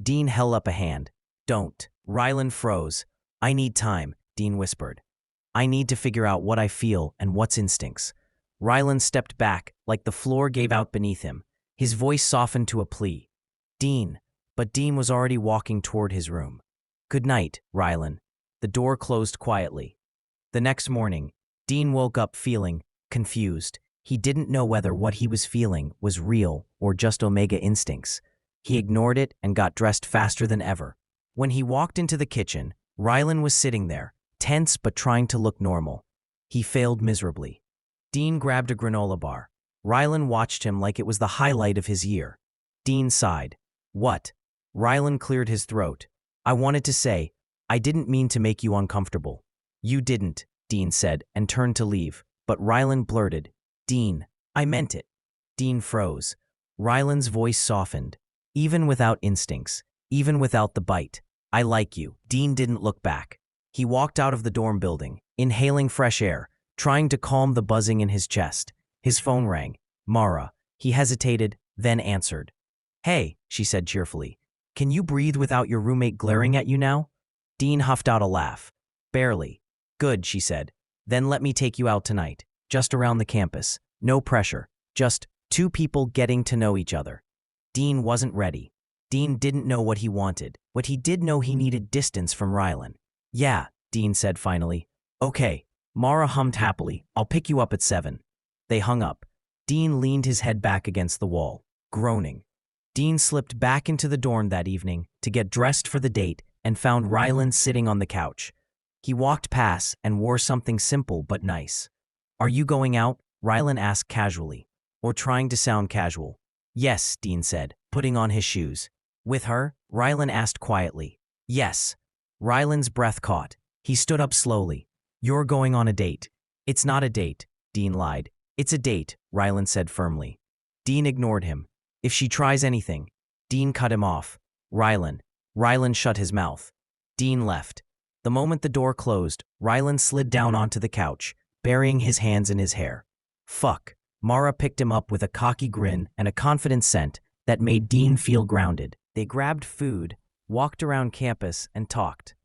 Dean held up a hand. Don't. Ryland froze. I need time, Dean whispered. I need to figure out what I feel and what's instincts. Ryland stepped back, like the floor gave out beneath him. His voice softened to a plea. Dean. But Dean was already walking toward his room. Good night, Ryland. The door closed quietly. The next morning, Dean woke up feeling confused. He didn't know whether what he was feeling was real or just omega instincts. He ignored it and got dressed faster than ever. When he walked into the kitchen, Ryland was sitting there, tense but trying to look normal. He failed miserably. Dean grabbed a granola bar. Ryland watched him like it was the highlight of his year. Dean sighed. What? Ryland cleared his throat. I wanted to say, I didn't mean to make you uncomfortable. You didn't, Dean said, and turned to leave. But Ryland blurted, Dean, I meant it. Dean froze. Ryland's voice softened. Even without instincts, even without the bite. I like you. Dean didn't look back. He walked out of the dorm building, inhaling fresh air, trying to calm the buzzing in his chest. His phone rang. Mara. He hesitated, then answered. Hey, she said cheerfully. Can you breathe without your roommate glaring at you now? Dean huffed out a laugh. Barely. Good, she said. Then let me take you out tonight. Just around the campus. No pressure. Just two people getting to know each other. Dean wasn't ready. Dean didn't know what he wanted, but he did know he needed distance from Ryland. Yeah, Dean said finally. Okay. Mara hummed happily. I'll pick you up at 7. They hung up. Dean leaned his head back against the wall, groaning. Dean slipped back into the dorm that evening to get dressed for the date and found Ryland sitting on the couch. He walked past and wore something simple but nice. Are you going out? Ryland asked casually, or trying to sound casual. Yes, Dean said, putting on his shoes. With her? Ryland asked quietly. Yes. Ryland's breath caught. He stood up slowly. You're going on a date. It's not a date, Dean lied. It's a date, Ryland said firmly. Dean ignored him. If she tries anything. Dean cut him off. Ryland. Ryland shut his mouth. Dean left. The moment the door closed, Ryland slid down onto the couch, burying his hands in his hair. Fuck. Mara picked him up with a cocky grin and a confident scent that made Dean feel grounded. They grabbed food, walked around campus, and talked.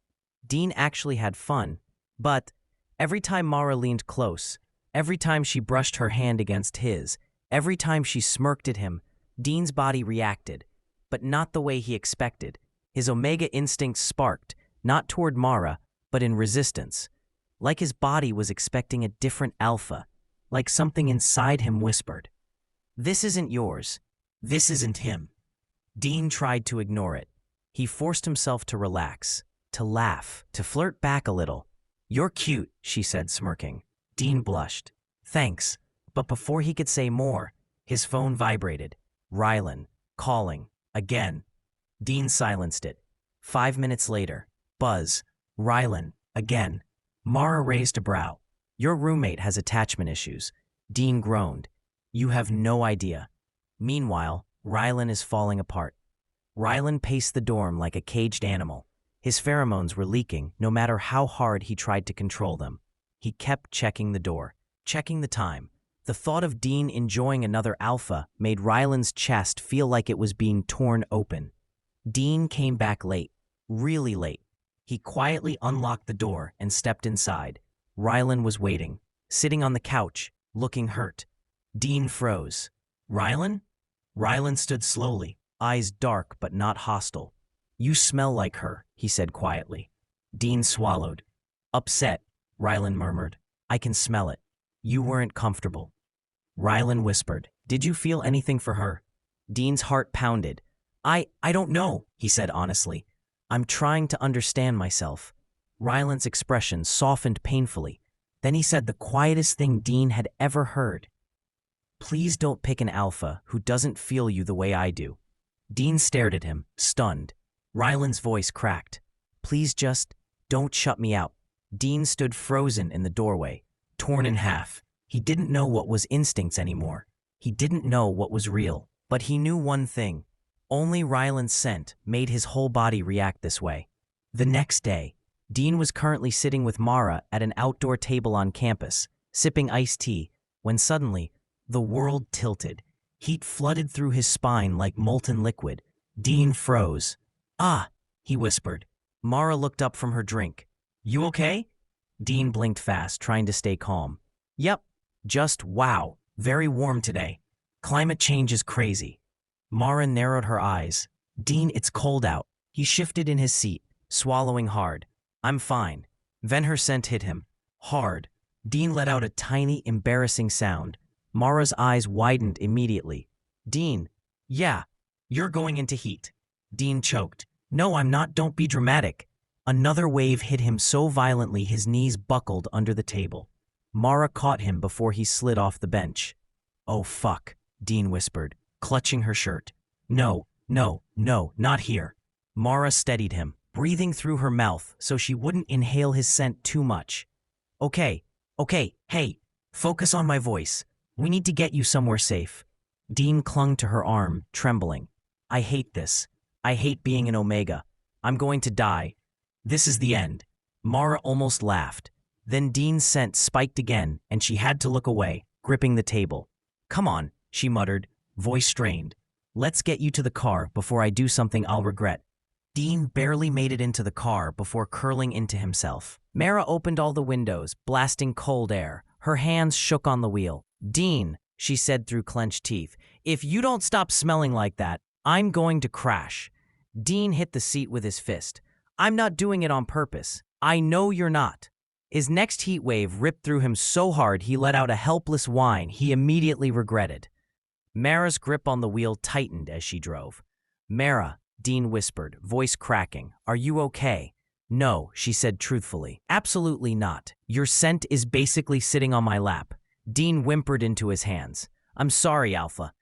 Dean actually had fun, but every time Mara leaned close, every time she brushed her hand against his, every time she smirked at him, Dean's body reacted, but not the way he expected. His Omega instincts sparked, not toward Mara, but in resistance. Like his body was expecting a different alpha, like something inside him whispered, "This isn't yours. This isn't him." Dean tried to ignore it. He forced himself to relax, to laugh, to flirt back a little. "You're cute," she said, smirking. Dean blushed. "Thanks." But before he could say more, his phone vibrated. Ryland, calling, again. Dean silenced it. 5 minutes later, buzz. Ryland, again. Mara raised a brow. "Your roommate has attachment issues." Dean groaned. "You have no idea." Meanwhile, Ryland is falling apart. Ryland paced the dorm like a caged animal. His pheromones were leaking, no matter how hard he tried to control them. He kept checking the door, checking the time. The thought of Dean enjoying another alpha made Ryland's chest feel like it was being torn open. Dean came back late, really late. He quietly unlocked the door and stepped inside. Ryland was waiting, sitting on the couch, looking hurt. Dean froze. "Ryland?" Ryland stood slowly, eyes dark but not hostile. "You smell like her," he said quietly. Dean swallowed. "Upset," Ryland murmured. "I can smell it. You weren't comfortable." Ryland whispered, "Did you feel anything for her?" Dean's heart pounded. I don't know," he said honestly. "I'm trying to understand myself." Ryland's expression softened painfully. Then he said the quietest thing Dean had ever heard. "Please don't pick an alpha who doesn't feel you the way I do." Dean stared at him, stunned. Ryland's voice cracked. "Please just don't shut me out." Dean stood frozen in the doorway, torn in half. He didn't know what was instincts anymore. He didn't know what was real. But he knew one thing. Only Ryland's scent made his whole body react this way. The next day, Dean was currently sitting with Mara at an outdoor table on campus, sipping iced tea, when suddenly, the world tilted. Heat flooded through his spine like molten liquid. Dean froze. "Ah," he whispered. Mara looked up from her drink. "You okay?" Dean blinked fast, trying to stay calm. "Yep, just wow, very warm today. Climate change is crazy." Mara narrowed her eyes. "Dean, it's cold out." He shifted in his seat, swallowing hard. "I'm fine." Then her scent hit him. Hard. Dean let out a tiny, embarrassing sound. Mara's eyes widened immediately. "Dean, yeah, you're going into heat." Dean choked. "No, I'm not, don't be dramatic." Another wave hit him so violently his knees buckled under the table. Mara caught him before he slid off the bench. "Oh fuck," Dean whispered, clutching her shirt. No, not here." Mara steadied him, breathing through her mouth so she wouldn't inhale his scent too much. Okay, hey, focus on my voice. We need to get you somewhere safe." Dean clung to her arm, trembling. "I hate this. I hate being an Omega. I'm going to die. This is the end." Mara almost laughed. Then Dean's scent spiked again, and she had to look away, gripping the table. "Come on," she muttered, voice strained. "Let's get you to the car before I do something I'll regret." Dean barely made it into the car before curling into himself. Mara opened all the windows, blasting cold air. Her hands shook on the wheel. "Dean," she said through clenched teeth, "if you don't stop smelling like that, I'm going to crash." Dean hit the seat with his fist. "I'm not doing it on purpose. I know you're not." His next heat wave ripped through him so hard he let out a helpless whine he immediately regretted. Mara's grip on the wheel tightened as she drove. "Mara," Dean whispered, voice cracking, "are you okay?" "No," she said truthfully. "Absolutely not. Your scent is basically sitting on my lap." Dean whimpered into his hands. "I'm sorry, Alpha."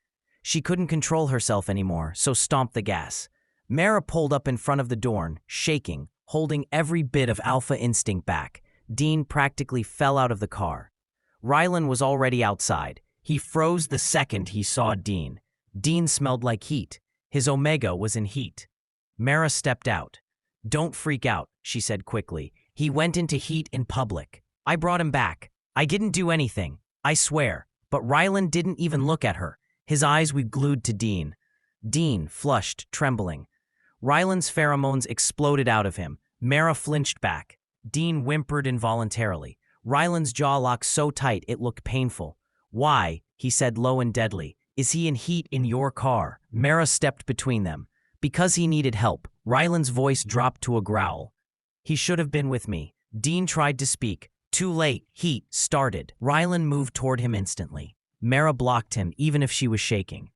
She couldn't control herself anymore, so stomped the gas. Mara pulled up in front of the door, shaking, holding every bit of alpha instinct back. Dean practically fell out of the car. Ryland was already outside. He froze the second he saw Dean. Dean smelled like heat. His Omega was in heat. Mara stepped out. "Don't freak out," she said quickly. "He went into heat in public. I brought him back. I didn't do anything. I swear." But Ryland didn't even look at her. His eyes were glued to Dean. Dean flushed, trembling. Ryland's pheromones exploded out of him. Mara flinched back. Dean whimpered involuntarily. Ryland's jaw locked so tight it looked painful. "Why?" he said low and deadly. "Is he in heat in your car?" Mara stepped between them. "Because he needed help." Ryland's voice dropped to a growl. "He should have been with me." Dean tried to speak. Too late. Heat started. Ryland moved toward him instantly. Mara blocked him, even if she was shaking.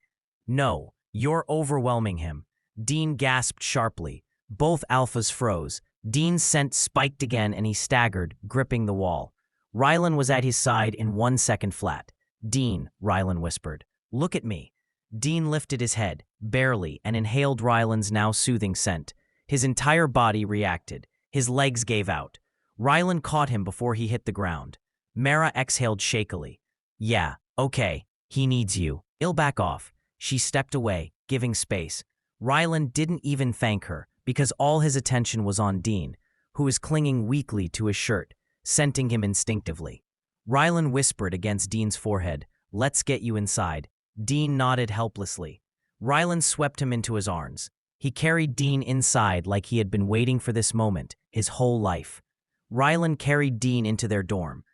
"No, you're overwhelming him." Dean gasped sharply. Both alphas froze. Dean's scent spiked again and he staggered, gripping the wall. Ryland was at his side in 1 second flat. "Dean," Ryland whispered, "look at me." Dean lifted his head, barely, and inhaled Ryland's now soothing scent. His entire body reacted. His legs gave out. Ryland caught him before he hit the ground. Mara exhaled shakily. "Yeah, okay, he needs you. I'll back off." She stepped away, giving space. Ryland didn't even thank her, because all his attention was on Dean, who was clinging weakly to his shirt, scenting him instinctively. Ryland whispered against Dean's forehead, "Let's get you inside." Dean nodded helplessly. Ryland swept him into his arms. He carried Dean inside like he had been waiting for this moment his whole life. Ryland carried Dean into their dorm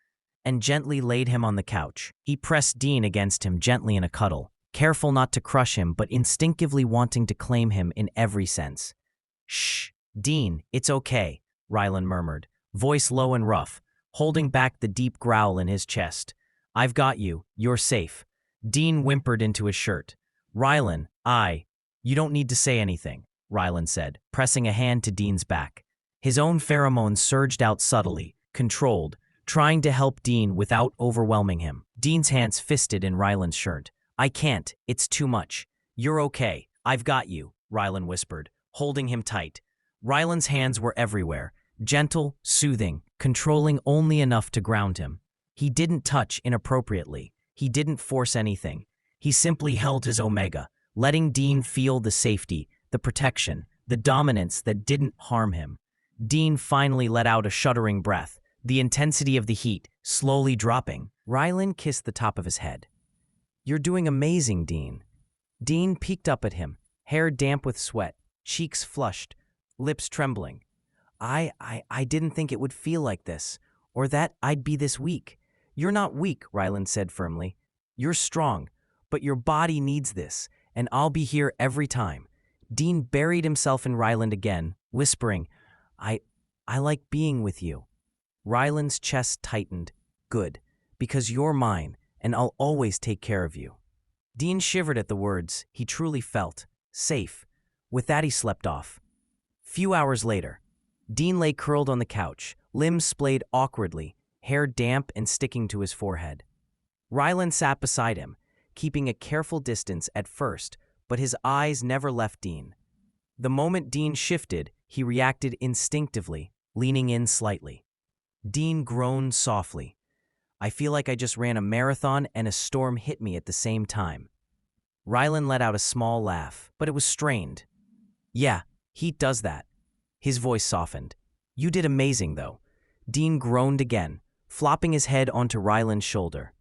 and gently laid him on the couch. He pressed Dean against him gently in a cuddle, careful not to crush him but instinctively wanting to claim him in every sense. "Shh, Dean, it's okay," Ryland murmured, voice low and rough, holding back the deep growl in his chest. "I've got you. You're safe." Dean whimpered into his shirt. "Ryland, you don't need to say anything," Ryland said, pressing a hand to Dean's back. His own pheromones surged out subtly, controlled, trying to help Dean without overwhelming him. Dean's hands fisted in Ryland's shirt. "I can't. It's too much." "You're okay. I've got you," Ryland whispered, holding him tight. Ryland's hands were everywhere, gentle, soothing, controlling only enough to ground him. He didn't touch inappropriately. He didn't force anything. He simply held his omega, letting Dean feel the safety, the protection, the dominance that didn't harm him. Dean finally let out a shuddering breath, the intensity of the heat slowly dropping. Ryland kissed the top of his head. "You're doing amazing, Dean." Dean peeked up at him, hair damp with sweat, cheeks flushed, lips trembling. I didn't think it would feel like this, or that I'd be this weak." "You're not weak," Ryland said firmly. "You're strong, but your body needs this, and I'll be here every time." Dean buried himself in Ryland again, whispering, I like being with you." Ryland's chest tightened. "Good, because you're mine, and I'll always take care of you." Dean shivered at the words. He truly felt safe. With that, he slept off. Few hours later, Dean lay curled on the couch, limbs splayed awkwardly, hair damp and sticking to his forehead. Ryland sat beside him, keeping a careful distance at first, but his eyes never left Dean. The moment Dean shifted, he reacted instinctively, leaning in slightly. Dean groaned softly. "I feel like I just ran a marathon and a storm hit me at the same time." Ryland let out a small laugh, but it was strained. "Yeah, heat does that." His voice softened. "You did amazing, though." Dean groaned again, flopping his head onto Ryland's shoulder.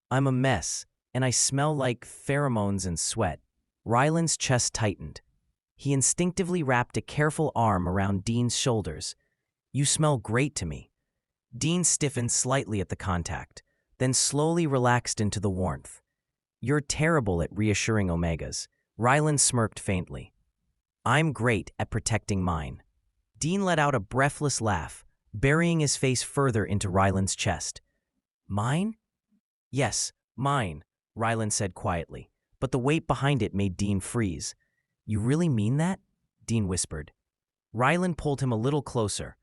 "I'm a mess, and I smell like pheromones and sweat." Ryland's chest tightened. He instinctively wrapped a careful arm around Dean's shoulders. "You smell great to me." Dean stiffened slightly at the contact, then slowly relaxed into the warmth. "You're terrible at reassuring omegas." Ryland smirked faintly. "I'm great at protecting mine." Dean let out a breathless laugh, burying his face further into Ryland's chest. "Mine?" "Yes, mine," Ryland said quietly, but the weight behind it made Dean freeze. "You really mean that?" Dean whispered. Ryland pulled him a little closer.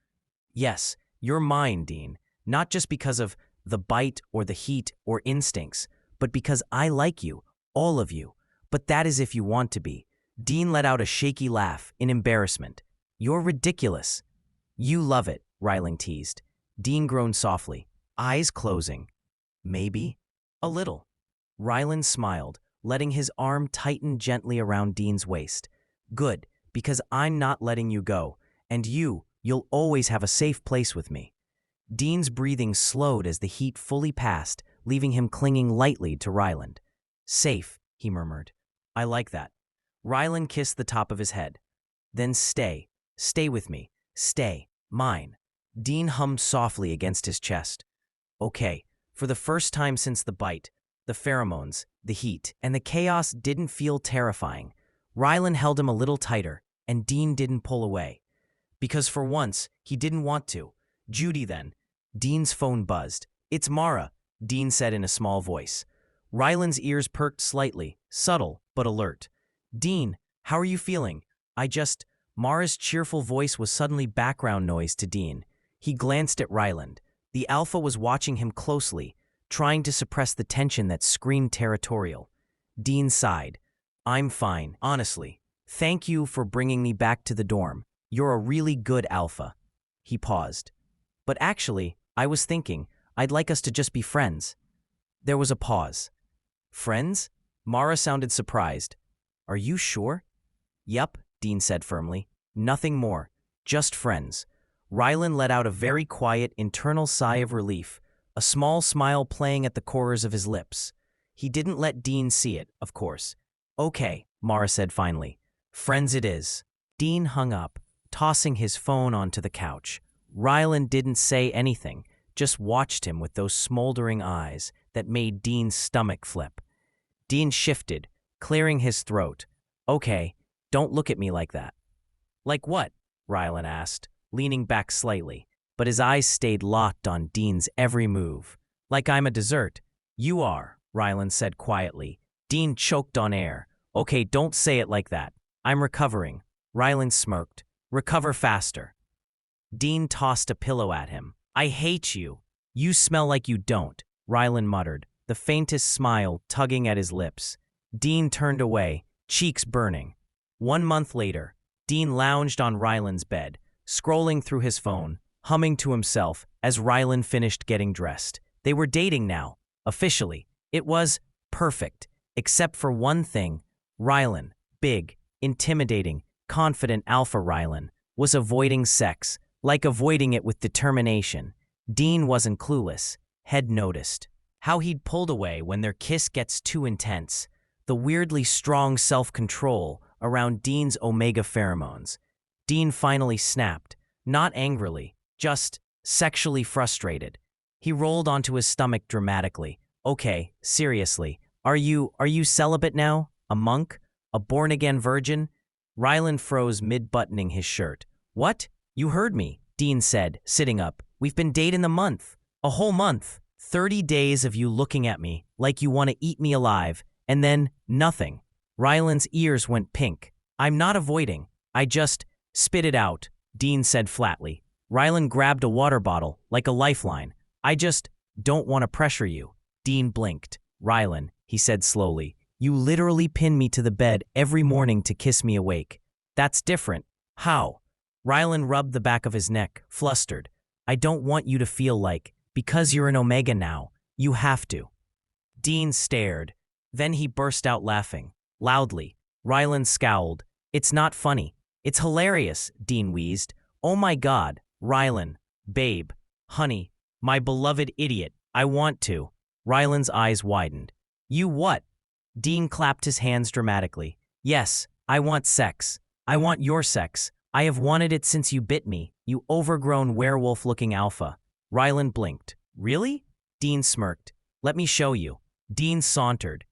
"Yes, you're mine, Dean, not just because of the bite or the heat or instincts, but because I like you, all of you. But that is if you want to be." Dean let out a shaky laugh in embarrassment. "You're ridiculous." "You love it," Ryland teased. Dean groaned softly, eyes closing. "Maybe a little." Ryland smiled, letting his arm tighten gently around Dean's waist. "Good, because I'm not letting you go, and you'll always have a safe place with me." Dean's breathing slowed as the heat fully passed, leaving him clinging lightly to Ryland. "Safe," he murmured. "I like that." Ryland kissed the top of his head. "Then stay. Stay with me. Stay. Mine." Dean hummed softly against his chest. Okay, for the first time since the bite, the pheromones, the heat, and the chaos didn't feel terrifying. Ryland held him a little tighter, and Dean didn't pull away. Because for once, he didn't want to. "Judy, then." Dean's phone buzzed. "It's Mara," Dean said in a small voice. Ryland's ears perked slightly, subtle but alert. "Dean, how are you feeling?" Mara's cheerful voice was suddenly background noise to Dean. He glanced at Ryland. The alpha was watching him closely, trying to suppress the tension that screamed Territorial. Dean sighed. "I'm fine, honestly. Thank you for bringing me back to the dorm. You're a really good alpha." He paused. "But actually, I was thinking, I'd like us to just be friends." There was a pause. "Friends?" Mara sounded surprised. "Are you sure?" "Yup," Dean said firmly. "Nothing more. Just friends." Ryland let out a very quiet internal sigh of relief, a small smile playing at the corners of his lips. He didn't let Dean see it, of course. "Okay," Mara said finally. "Friends it is." Dean hung up, tossing his phone onto the couch. Ryland didn't say anything, just watched him with those smoldering eyes that made Dean's stomach flip. Dean shifted, clearing his throat. "Okay, don't look at me like that." "Like what?" Ryland asked, leaning back slightly, but his eyes stayed locked on Dean's every move. "Like I'm a dessert." "You are," Ryland said quietly. Dean choked on air. "Okay, don't say it like that. I'm recovering." Ryland smirked. "Recover faster." Dean tossed a pillow at him. "I hate you." "You smell like you don't," Ryland muttered, the faintest smile tugging at his lips. Dean turned away, cheeks burning. 1 month later, Dean lounged on Ryland's bed, scrolling through his phone, humming to himself as Ryland finished getting dressed. They were dating now, officially. It was perfect, except for one thing. Ryland, big, intimidating, confident alpha Ryland, was avoiding sex, like avoiding it with determination. Dean wasn't clueless. Had noticed how he'd pulled away when their kiss gets too intense, the weirdly strong self-control around Dean's omega pheromones. Dean finally snapped, not angrily, just sexually frustrated. He rolled onto his stomach dramatically. "Okay, seriously, are you celibate now? A monk? A born-again virgin?" Ryland froze mid-buttoning his shirt. "What? You heard me," Dean said, sitting up. "We've been dating a month. A whole month. 30 days of you looking at me like you want to eat me alive, and then nothing." Ryland's ears went pink. "I'm not avoiding. I just..." "Spit it out," Dean said flatly. Ryland grabbed a water bottle, like a lifeline. "I just don't want to pressure you." Dean blinked. "Ryland," he said slowly, "you literally pin me to the bed every morning to kiss me awake. That's different." "How?" Ryland rubbed the back of his neck, flustered. "I don't want you to feel like, because you're an omega now, you have to." Dean stared. Then he burst out laughing, loudly. Ryland scowled. "It's not funny. It's hilarious," Dean wheezed. "Oh my God, Ryland, babe, honey, my beloved idiot, I want to." Ryland's eyes widened. "You what?" Dean clapped his hands dramatically. "Yes, I want sex. I want your sex. I have wanted it since you bit me, you overgrown werewolf-looking alpha." Ryland blinked. "Really?" Dean smirked. "Let me show you." Dean sauntered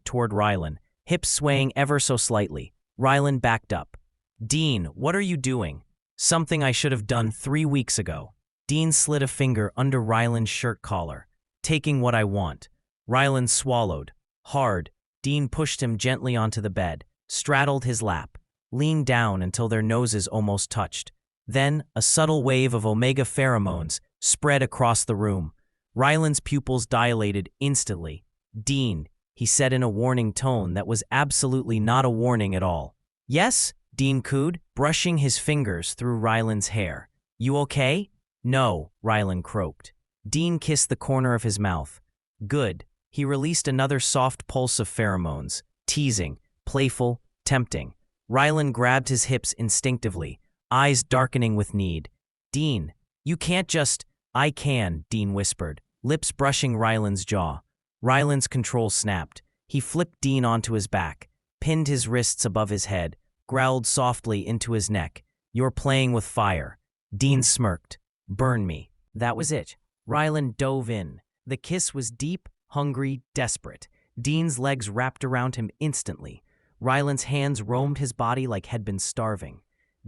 toward Ryland, hips swaying ever so slightly. Ryland backed up. "Dean, what are you doing?" "Something I should have done 3 weeks ago." Dean slid a finger under Ryland's shirt collar. "Taking what I want." Ryland swallowed. Hard. Dean pushed him gently onto the bed, straddled his lap, leaned down until their noses almost touched. Then, a subtle wave of omega pheromones spread across the room. Ryland's pupils dilated instantly. "Dean," he said in a warning tone that was absolutely not a warning at all. "Yes?" Dean cooed, brushing his fingers through Ryland's hair. "You okay?" "No," Ryland croaked. Dean kissed the corner of his mouth. "Good." He released another soft pulse of pheromones, teasing, playful, tempting. Ryland grabbed his hips instinctively, eyes darkening with need. "Dean, you can't just..." "I can," Dean whispered. lips brushing Ryland's jaw. Ryland's control snapped. He flipped Dean onto his back, pinned his wrists above his head, growled softly into his neck. "You're playing with fire." Dean smirked. "Burn me." That was it. Ryland dove in. The kiss was deep, hungry, desperate. Dean's legs wrapped around him instantly. Ryland's hands roamed his body like he'd been starving.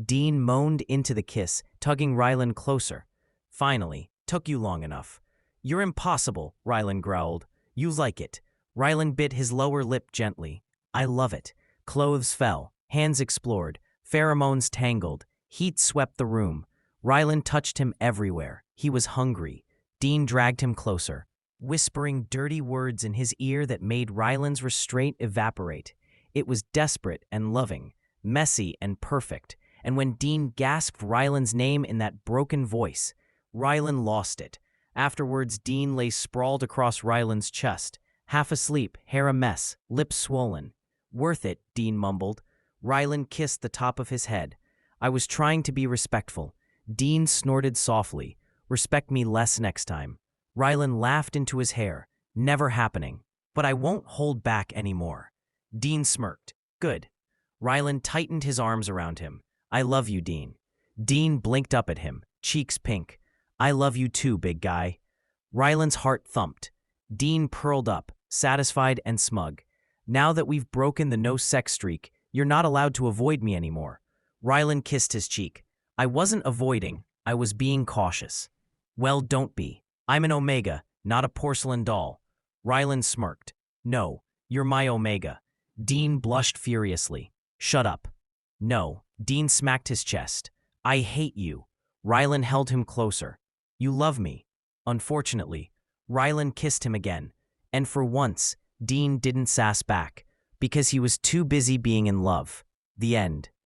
Dean moaned into the kiss, tugging Ryland closer. "Finally, took you long enough." "You're impossible," Ryland growled. "You like it." Ryland bit his lower lip gently. "I love it." Clothes fell. Hands explored. Pheromones tangled. Heat swept the room. Ryland touched him everywhere. He was hungry. Dean dragged him closer, whispering dirty words in his ear that made Ryland's restraint evaporate. It was desperate and loving, messy and perfect. And when Dean gasped Ryland's name in that broken voice, Ryland lost it. Afterwards, Dean lay sprawled across Ryland's chest, half asleep, hair a mess, lips swollen. "Worth it," Dean mumbled. Ryland kissed the top of his head. "I was trying to be respectful." Dean snorted softly. "Respect me less next time." Ryland laughed into his hair. "Never happening. But I won't hold back anymore." Dean smirked. "Good." Ryland tightened his arms around him. "I love you, Dean." Dean blinked up at him, cheeks pink. "I love you too, big guy." Ryland's heart thumped. Dean purled up, satisfied and smug. "Now that we've broken the no-sex streak, you're not allowed to avoid me anymore." Ryland kissed his cheek. "I wasn't avoiding. I was being cautious." "Well, don't be. I'm an Omega, not a porcelain doll." Ryland smirked. "No, you're my Omega." Dean blushed furiously. "Shut up." "No." Dean smacked his chest. "I hate you." Ryland held him closer. "You love me." Unfortunately, Ryland kissed him again. And for once, Dean didn't sass back, because he was too busy being in love. The end.